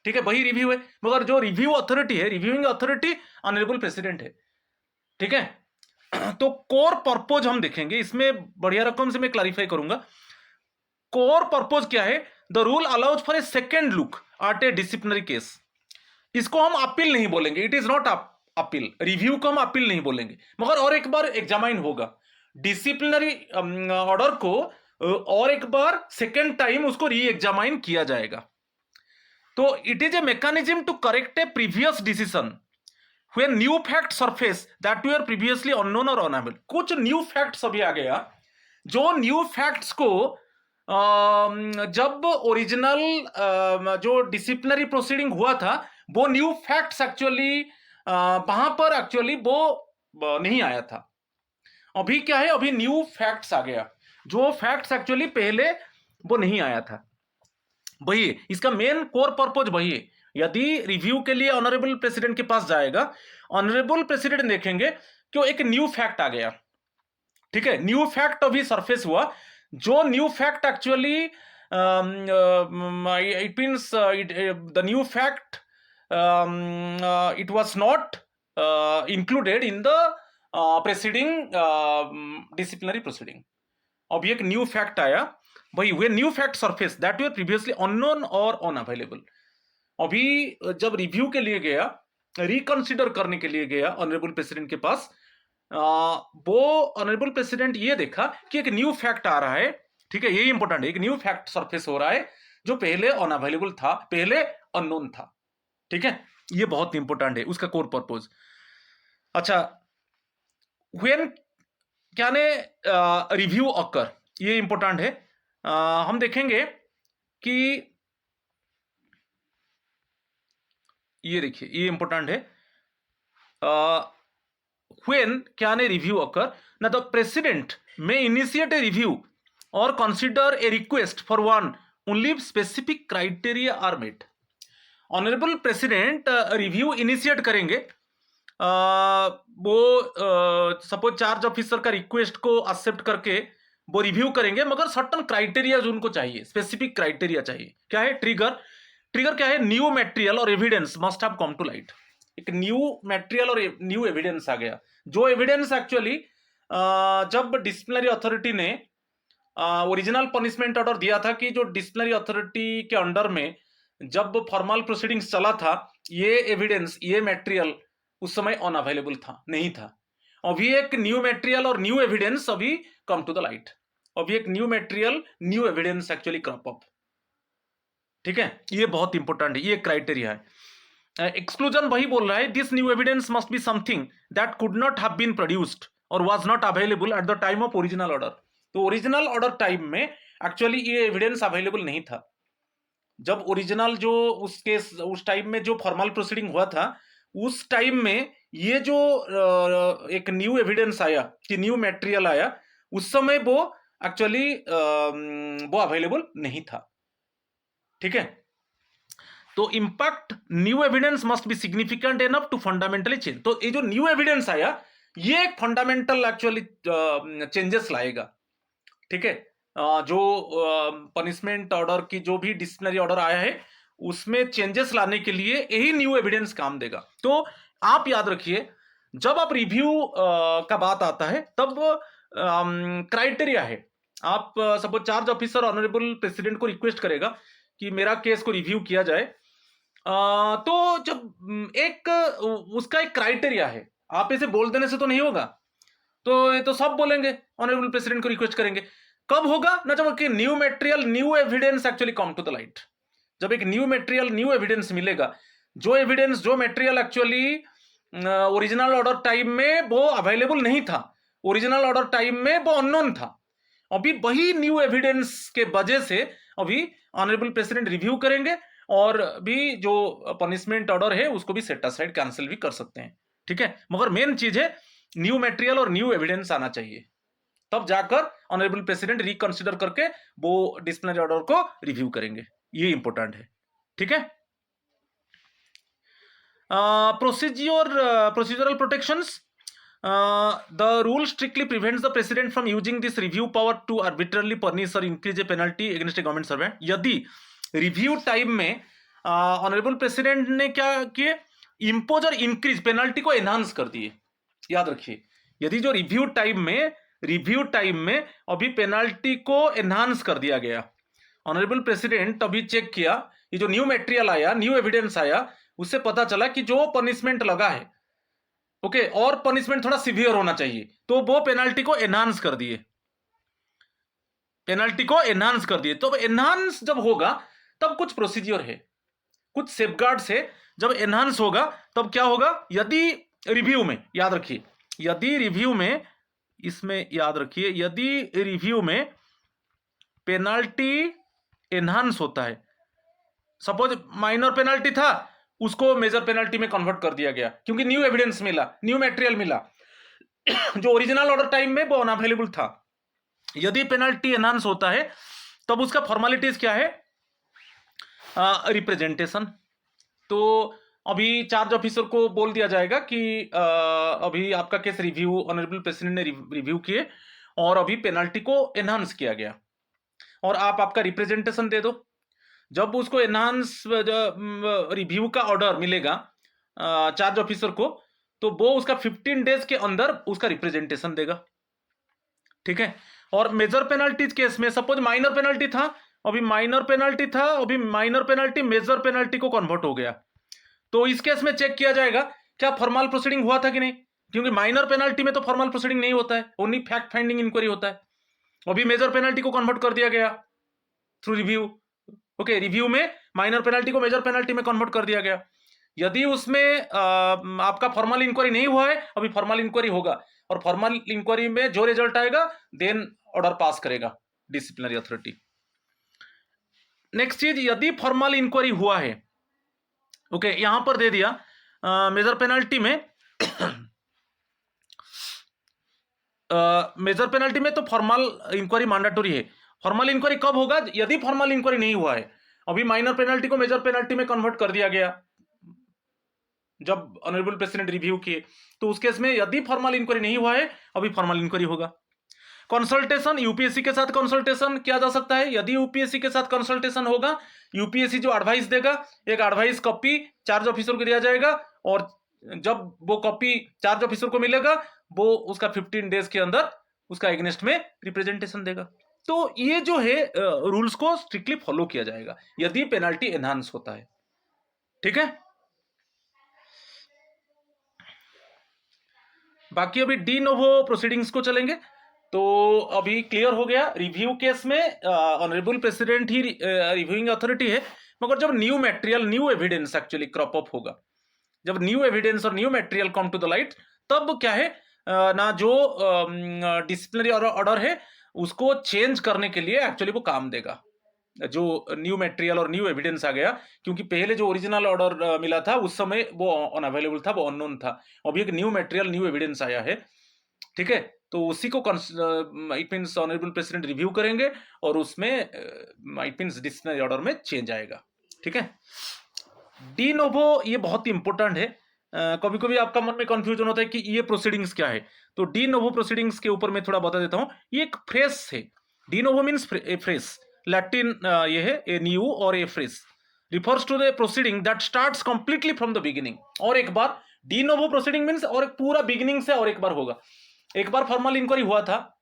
Speaker 1: ठीक है, वही रिव्यू है, मगर जो रिव्यू अथॉरिटी है, रिव्यूइंग अथॉरिटी ऑनरेबल प्रेसिडेंट है। ठीक है, तो कोर पर्पज हम देखेंगे, इसमें बढ़िया रकम से मैं क्लैरिफाई करूंगा। कोर पर्पज क्या है? The rule allows for a second look at A disciplinary case. इसको हम अपील नहीं बोलेंगे, it is not appeal, review को हम अपील नहीं बोलेंगे, मगर और एक बार एग्जामाइन होगा डिसिप्लिनरी ऑर्डर को, और एक बार सेकेंड टाइम उसको री एग्जामाइन किया जाएगा। तो it is a mechanism to correct a previous decision when new fact surface that were previously unknown और अनएबल। कुछ न्यू फैक्ट्स अभी आ गया, जो न्यू फैक्ट्स को जब ओरिजिनल जो डिसिप्लिनरी प्रोसीडिंग हुआ था वो न्यू फैक्ट्स एक्चुअली वहां पर एक्चुअली वो नहीं आया था। अभी क्या है, अभी न्यू फैक्ट्स आ गया, जो फैक्ट्स एक्चुअली पहले वो नहीं आया था, वही है इसका मेन कोर पर्पज, वही है। यदि रिव्यू के लिए ऑनरेबल प्रेसिडेंट के पास जाएगा, ऑनरेबल प्रेसिडेंट देखेंगे कि एक न्यू फैक्ट आ गया। ठीक है, न्यू फैक्ट अभी सरफेस हुआ, जो new fact actually it means the new fact it was not included in the presiding disciplinary proceeding. अब एक न्यू फैक्ट आया, वही वे new fact surface that were previously unknown or unavailable. अभी जब रिव्यू के लिए गया, रिकंसिडर करने के लिए गया ऑनरेबल प्रेसिडेंट के पास, वो ऑनरेबल प्रेसिडेंट ये देखा कि एक न्यू फैक्ट आ रहा है। ठीक है, ये इंपॉर्टेंट है, एक न्यू फैक्ट सरफेस हो रहा है जो पहले अनअवेलेबल था, पहले अननोन था। ठीक है, ये बहुत इंपॉर्टेंट है, उसका कोर पर्पज। अच्छा, व्हेन क्या ने रिव्यू अकर, ये इंपॉर्टेंट है, हम देखेंगे कि ये देखिए ये इंपॉर्टेंट है, when can a review occur? Now the president may initiate a review or consider a request for one only specific criteria are met। Honourable president review initiate करेंगे, वो सपोज चार्ज ऑफिसर का request को accept करके वो review करेंगे, मगर certain criteria उनको चाहिए, स्पेसिफिक क्राइटेरिया चाहिए। क्या है? ट्रिगर क्या है? न्यू मटेरियल और evidence must have come to light. एक न्यू मटेरियल और न्यू एविडेंस आ गया, जो एविडेंस एक्चुअली जब डिसिप्लिनरी अथॉरिटी ने ओरिजिनल पनिशमेंट ऑर्डर दिया था कि जो डिसिप्लिनरी अथॉरिटी के अंडर में जब फॉर्मल प्रोसीडिंग्स चला था, ये एविडेंस, ये मटेरियल उस समय अनअवेलेबल था, नहीं था। अभी एक न्यू मटेरियल और न्यू एविडेंस अभी come to the light. अभी एक new material, new evidence actually crop up, ठीक है, ये बहुत इंपॉर्टेंट है, ये क्राइटेरिया है। एक्सक्लूजन वही बोल रहा है, this new evidence must be something that could not have been produced or was not available at the time of original order. तो ओरिजिनल ऑर्डर टाइम में एक्चुअली ये एविडेंस अवेलेबल नहीं था। जब ओरिजिनल जो उसके उस टाइम में जो फॉर्मल प्रोसीडिंग हुआ था, उस टाइम में ये जो एक न्यू एविडेंस आया कि न्यू मटेरियल आया, उस समय वो एक्चुअली वो अवेलेबल नहीं था, ठीक है। तो impact new evidence must be significant enough to fundamentally change. तो ये जो न्यू एविडेंस आया, ये एक फंडामेंटल एक्चुअली चेंजेस लाएगा, ठीक है। जो पनिशमेंट ऑर्डर की जो भी डिसिप्लिनरी ऑर्डर आया है, उसमें चेंजेस लाने के लिए यही न्यू एविडेंस काम देगा। तो आप याद रखिए, जब आप रिव्यू का बात आता है, तब क्राइटेरिया है। आप suppose charge officer honourable president को रिक्वेस्ट करेगा कि मेरा केस को रिव्यू किया जाए, तो जब एक उसका एक क्राइटेरिया है, आप इसे बोल देने से तो नहीं होगा। तो ये तो सब बोलेंगे ऑनरेबल प्रेसिडेंट को रिक्वेस्ट करेंगे। कब होगा ना, जब कि new material, new evidence actually come to the light. जब एक न्यू मटेरियल, न्यू एविडेंस मिलेगा, जो एविडेंस, जो material actually original order time में वो अवेलेबल नहीं था, ओरिजिनल ऑर्डर टाइम में वो अननोन था, अभी वही न्यू एविडेंस के वजह से अभी ऑनरेबल प्रेसिडेंट रिव्यू करेंगे और भी जो पनिशमेंट ऑर्डर है उसको भी सेट असाइड, कैंसिल भी कर सकते हैं, ठीक है। मगर मेन चीज है न्यू मटेरियल और न्यू एविडेंस आना चाहिए, तब जाकर ऑनरेबल प्रेसिडेंट रिकंसिडर करके वो डिसिप्लिनरी ऑर्डर को रिव्यू करेंगे, ये इंपॉर्टेंट है, ठीक है। Procedural protections, the rule strictly prevents the president from using this review power to arbitrarily punish or increase a penalty against a government servant। यदि review time में ऑनरेबल प्रेसिडेंट ने क्या किए, इंपोज और इंक्रीज पेनल्टी को enhance कर दिए। याद रखिए, यदि जो रिव्यू टाइम में अभी पेनल्टी को एनहांस कर दिया गया, ऑनरेबल प्रेसिडेंट अभी चेक किया, ये जो न्यू मटेरियल आया, न्यू एविडेंस आया, उससे पता चला कि जो पनिशमेंट लगा है, ओके, और पनिशमेंट थोड़ा सिवियर होना चाहिए, तो वो पेनल्टी को एनहांस कर दिए, तो एनहांस जब होगा तब कुछ प्रोसीजर है, कुछ सेफगार्ड्स है। जब एनहांस होगा तब क्या होगा, यदि रिव्यू में, याद रखिए, यदि रिव्यू में, इसमें याद रखिए, यदि रिव्यू में पेनल्टी एनहांस होता है, सपोज माइनर पेनल्टी था, उसको मेजर पेनल्टी में कन्वर्ट कर दिया गया क्योंकि न्यू एविडेंस मिला, न्यू मटेरियल मिला, जो ओरिजिनल ऑर्डर टाइम में वो अनअवेलेबल था। यदि पेनल्टी एनहांस होता है तब उसका फॉर्मेलिटीज क्या है, रिप्रेजेंटेशन। तो अभी चार्ज ऑफिसर को बोल दिया जाएगा कि अभी आपका केस रिव्यू, ऑनरेबल प्रेसिडेंट ने रिव्यू किए और अभी पेनल्टी को एनहांस किया गया और आप आपका रिप्रेजेंटेशन दे दो। जब उसको एनहांस रिव्यू का ऑर्डर मिलेगा चार्ज ऑफिसर को, तो वो उसका 15 डेज के अंदर उसका रिप्रेजेंटेशन देगा, ठीक है। और मेजर पेनल्टीज केस में, सपोज माइनर पेनल्टी था, अभी माइनर पेनल्टी मेजर पेनल्टी को कन्वर्ट हो गया, तो इस केस में चेक किया जाएगा क्या फॉर्मल प्रोसीडिंग हुआ था कि नहीं, क्योंकि माइनर पेनल्टी में तो फॉर्मल प्रोसीडिंग नहीं होता है, ओनली फैक्ट फाइंडिंग इंक्वायरी होता है। अभी मेजर पेनल्टी को कन्वर्ट कर दिया गया थ्रू रिव्यू, ओके, रिव्यू में माइनर पेनल्टी को मेजर पेनल्टी में कन्वर्ट कर दिया गया। यदि उसमें आपका फॉर्मल इंक्वायरी नहीं हुआ है, अभी फॉर्मल इंक्वायरी होगा और फॉर्मल इंक्वायरी में जो रिजल्ट आएगा देन ऑर्डर पास करेगा डिसिप्लिनरी अथॉरिटी। नेक्स्ट चीज, यदि फॉर्मल इंक्वायरी हुआ है, ओके, यहां पर दे दिया मेजर पेनल्टी में मेजर पेनल्टी में तो फॉर्मल इंक्वायरी मैंडेटरी है। फॉर्मल इंक्वायरी कब होगा, यदि फॉर्मल इंक्वायरी नहीं हुआ है, अभी माइनर पेनल्टी को मेजर पेनल्टी में कन्वर्ट कर दिया गया जब ऑनरेबल प्रेसिडेंट रिव्यू किए, तो उस केस में यदि फॉर्मल इंक्वायरी नहीं हुआ है, अभी फॉर्मल इंक्वायरी होगा। कंसल्टेशन, यूपीएससी के साथ कंसल्टेशन किया जा सकता है। यदि यूपीएससी के साथ कंसल्टेशन होगा, यूपीएससी जो एडवाइस देगा, एक एडवाइस कॉपी चार्ज ऑफिसर को दिया जाएगा और जब वो कॉपी चार्ज ऑफिसर को मिलेगा, वो उसका 15 डेज के अंदर उसका एग्नेस्ट में रिप्रेजेंटेशन देगा। तो ये जो है रूल्स को स्ट्रिक्टली फॉलो किया जाएगा यदि पेनल्टी एनहांस होता है, ठीक है। बाकी अभी डी नोवो प्रोसीडिंग्स को चलेंगे। तो अभी क्लियर हो गया, रिव्यू केस में ऑनरेबल प्रेसिडेंट ही रिव्यूइंग अथॉरिटी है, मगर जब new material new evidence actually crop up होगा, जब न्यू एविडेंस और new material come to the light, तब क्या है ना जो डिसिप्लिनरी ऑर्डर है उसको चेंज करने के लिए एक्चुअली वो काम देगा, जो न्यू मटेरियल और न्यू एविडेंस आ गया। क्योंकि पहले जो ओरिजिनल ऑर्डर मिला था उस समय वो अनअवेलेबल था, वो अननोन था, अभी एक न्यू मटेरियल न्यू एविडेंस आया है, ठीक है। तो उसी को it means honourable president review करेंगे और उसमें इट मींस डिसिप्लिनरी ऑर्डर में चेंज आएगा, ठीक है। डी नोवो ये बहुत ही इंपॉर्टेंट है, कभी कभी आपका मन में कंफ्यूजन होता है कि ये प्रोसीडिंग्स क्या है, तो डी नोवो प्रोसीडिंग्स के ऊपर मैं थोड़ा बता देता हूं। ये एक फ्रेस है, de novo means afresh, Latin ये है anew or afresh, refers to the proceeding that starts completely from the beginning. और एक बार डी नोवो प्रोसीडिंग मीन्स और एक पूरा बिगिनिंग से और एक बार होगा। एक बार फॉर्मल इंक्वायरी हुआ था,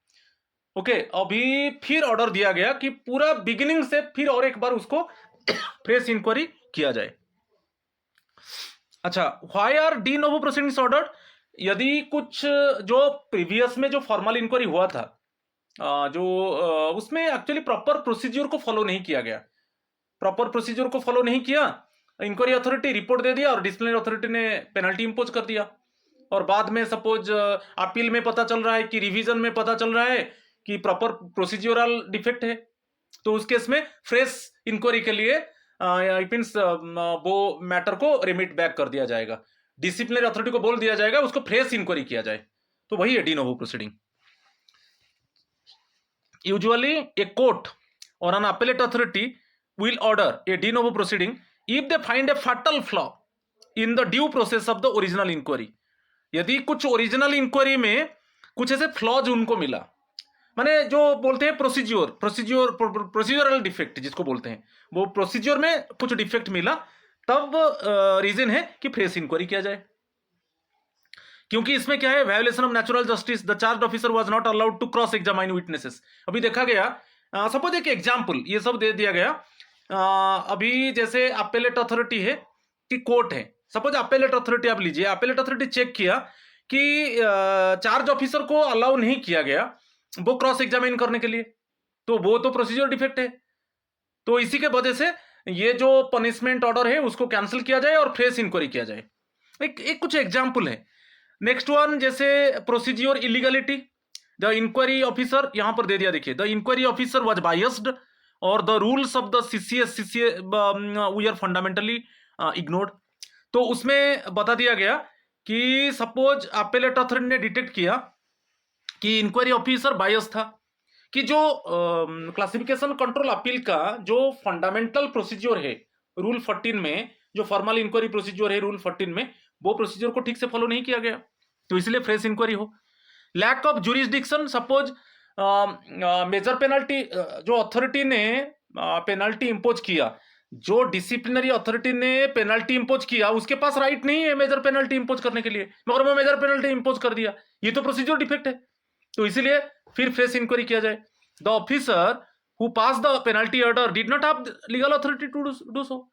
Speaker 1: ओके, अभी फिर ऑर्डर दिया गया कि पूरा बिगिनिंग से फिर और एक बार उसको फ्रेश इंक्वायरी किया जाए। अच्छा, why R D novo proceedings ordered? यदि कुछ जो प्रीवियस में जो फॉर्मल इंक्वायरी हुआ था, जो उसमें एक्चुअली प्रॉपर प्रोसीजर को फॉलो नहीं किया गया, प्रॉपर प्रोसीजर को फॉलो नहीं किया, इंक्वायरी अथॉरिटी रिपोर्ट दे दिया और डिसिप्लिनरी अथॉरिटी ने पेनल्टी इंपोज कर दिया, और बाद में सपोज अपील में पता चल रहा है कि रिवीजन में पता चल रहा है कि प्रॉपर प्रोसीजरल डिफेक्ट है, तो उस केस में फ्रेश इंक्वायरी के लिए इट मींस वो मैटर को रिमिट बैक कर दिया जाएगा, डिसिप्लिनरी अथॉरिटी को बोल दिया जाएगा उसको फ्रेश इंक्वायरी किया जाए, तो वही है de novo proceeding. Usually a court और N appellate authority will order a de novo proceeding if they find a fatal flaw in the due process of the original inquiry। यदि कुछ original inquiry में कुछ ऐसे flaws उनको मिला, माने जो बोलते हैं प्रोसीजरल डिफेक्ट जिसको बोलते हैं, वो प्रोसीजर में कुछ डिफेक्ट मिला, तब रीजन है कि फ्रेश इंक्वायरी किया जाए। क्योंकि इसमें क्या है, violation of natural justice, the charge officer was not allowed to cross examine witnesses. अभी देखा गया, सपोज एक एग्जांपल ये सब दे दिया गया, अभी जैसे अपेलेट अथॉरिटी है कि कोर्ट है, सपोज अपेलेट अथॉरिटी आप लीजिए, अपेलेट अथॉरिटी चेक किया कि चार्ज ऑफिसर को अलाउ नहीं किया गया वो क्रॉस एग्जामिन करने के लिए, तो वो तो प्रोसीजर डिफेक्ट है, तो इसी के वजह से ये जो पनिशमेंट ऑर्डर है उसको कैंसिल किया जाए और फ्रेश इंक्वायरी किया जाए। एक कुछ एग्जाम्पल है। नेक्स्ट वन, जैसे procedure illegality, the inquiry officer यहां पर दे दिया, देखिए, the inquiry officer was biased or the rules of the CCS were fundamentally ignored. तो उसमें बता दिया गया कि सपोज अपेलेट अथॉरिटी ने डिटेक्ट किया कि इंक्वायरी ऑफिसर बायस था, कि जो क्लासिफिकेशन कंट्रोल अपील का जो फंडामेंटल प्रोसीजर है रूल 14 में, जो फॉर्मल इंक्वायरी प्रोसीजर है रूल 14 में, वो प्रोसीजर को ठीक से फॉलो नहीं किया गया, तो इसलिए फ्रेश इंक्वायरी हो। Lack of jurisdiction, suppose major penalty, जो अथॉरिटी ने पेनल्टी इंपोज किया, जो डिसिप्लिनरी अथॉरिटी ने पेनल्टी इंपोज किया, उसके पास राइट नहीं है मेजर पेनल्टी इंपोज करने के लिए, मगर वो मेजर पेनल्टी इंपोज कर दिया, ये तो प्रोसीजर डिफेक्ट है, तो इसीलिए फिर फ्रेश इंक्वायरी किया जाए। The officer who pass the penalty order did not have legal authority to do so,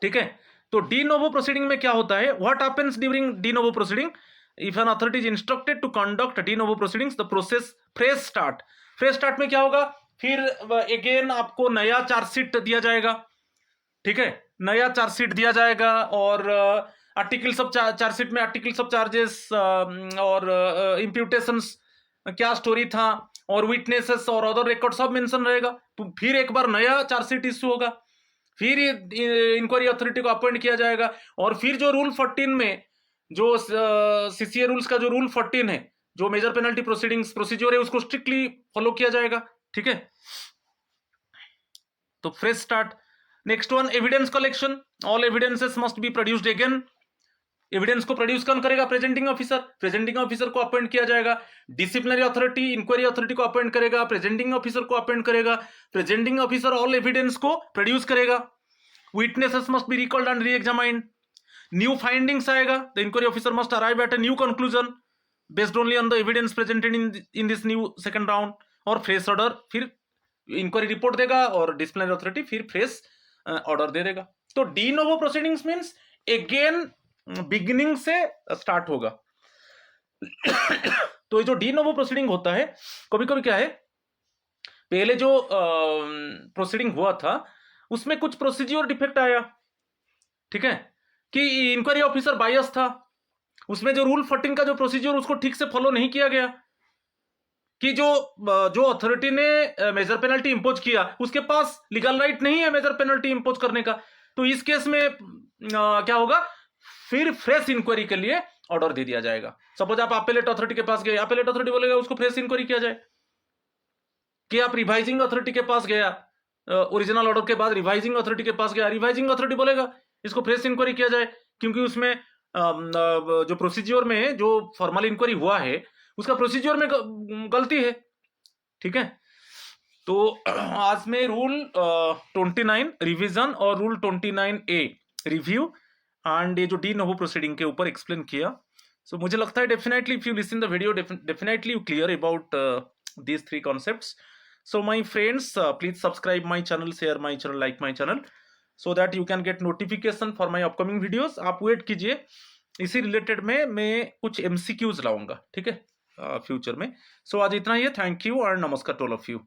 Speaker 1: ठीक है। तो डी नोवो प्रोसीडिंग में क्या होता है, what happens during de novo proceeding, if an authority is instructed to conduct de novo proceedings the process fresh start. Fresh start में क्या होगा, फिर अगेन आपको नया चार्जशीट दिया जाएगा, ठीक है, नया चार्जशीट दिया जाएगा, और आर्टिकल्स ऑफ चार्जशीट में आर्टिकल्स ऑफ चार्जेस और इंप्यूटेशंस क्या स्टोरी था और विटनेसेस और अदर रिकॉर्ड सब मेंशन रहेगा, तो फिर एक बार नया चार्जशीट इश्यू होगा, फिर इंक्वायरी अथॉरिटी को अपॉइंट किया जाएगा, और फिर जो रूल 14 में जो सीसीए रूल्स का जो रूल 14 है, जो मेजर पेनल्टी प्रोसीडिंग्स प्रोसीजर है, उसको स्ट्रिक्टली फॉलो किया जाएगा, ठीक है। तो fresh start. Next one, evidence collection, all evidences must be produced again. Evidence को प्रोड्यूस कौन करेगा, प्रेजेंटिंग ऑफिसर, प्रेजेंटिंग ऑफिसर को अपॉइंट किया जाएगा। डिसिप्लिनरी अथॉरिटी इंक्वायरी अथॉरिटी को अपॉइंट करेगा, प्रेजेंटिंग ऑफिसर को अपॉइंट करेगा, प्रेजेंटिंग ऑफिसर ऑल एविडेंस को प्रोड्यूस करेगा। Witnesses must be recalled and re-examined. New findings आएगा, the inquiry officer must arrive at a new conclusion based only on the evidence presented in this new second round, और fresh order, फिर inquiry report देगा और disciplinary authority फिर fresh order दे देगा। तो D novo proceedings means again beginning से start होगा। तो ये जो डी नोवो प्रोसीडिंग होता है, कभी कभी क्या है, पहले जो प्रोसीडिंग हुआ था उसमें कुछ प्रोसीजर डिफेक्ट आया, ठीक है, कि इंक्वायरी ऑफिसर बायस था, उसमें जो रूल 14 का जो प्रोसीजर उसको ठीक से फॉलो नहीं किया गया, कि जो अथॉरिटी ने मेजर पेनल्टी इंपोज किया उसके पास लीगल राइट नहीं है मेजर पेनल्टी इंपोज करने का। तो इस केस में क्या होगा, फिर फ्रेश इंक्वायरी के लिए ऑर्डर दे दिया जाएगा। सपोज आप अपेलेट अथॉरिटी के पास गए, अपेलेट अथॉरिटी बोलेगा उसको फ्रेश इंक्वायरी किया जाए, कि आप रिवाइजिंग अथॉरिटी के पास गया, ओरिजिनल ऑर्डर के बाद रिवाइजिंग अथॉरिटी के पास गया, रिवाइजिंग अथॉरिटी बोलेगा इसको फ्रेश इंक्वायरी किया जाए, क्योंकि उसमें जो प्रोसीजर में जो फॉर्मल इंक्वायरी हुआ है उसका प्रोसीजर में गलती है, ठीक है। तो आज में रूल 29 रिवीजन और रूल 29A रिव्यू एंड ये जो डी नोवो प्रोसीडिंग के ऊपर एक्सप्लेन किया। सो मुझे लगता है definitely if you listen the video definitely you clear about these three concepts. So my friends, please subscribe my channel, share my channel, like my channel, so that you can get notification for my upcoming videos. आप wait कीजिए, इसी related में मैं कुछ MCQs लाऊंगा, ठीक है, future में। सो आज इतना ही है, थैंक यू और नमस्कार टू ऑल ऑफ यू।